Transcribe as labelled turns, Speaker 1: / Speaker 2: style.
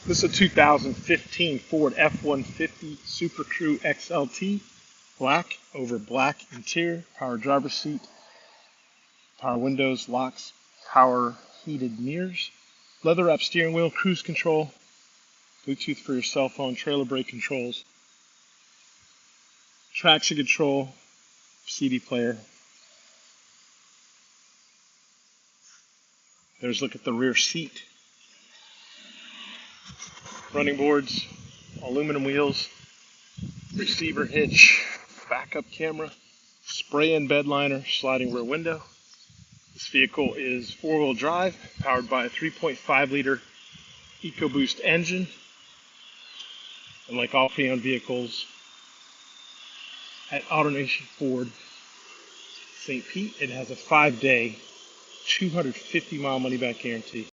Speaker 1: This is a 2015 Ford F-150 SuperCrew XLT, black over black interior, power driver's seat, power windows, locks, power heated mirrors, leather wrapped steering wheel, cruise control, Bluetooth for your cell phone, trailer brake controls, traction control, CD player. There's a look at the rear seat. Running boards, aluminum wheels, receiver hitch, backup camera, spray-in bed liner, sliding rear window. This vehicle is four-wheel drive, powered by a 3.5-liter Ecoboost engine. And like all pre-owned vehicles at Autonation Ford St. Pete, it has a 5-day, 250-mile money-back guarantee.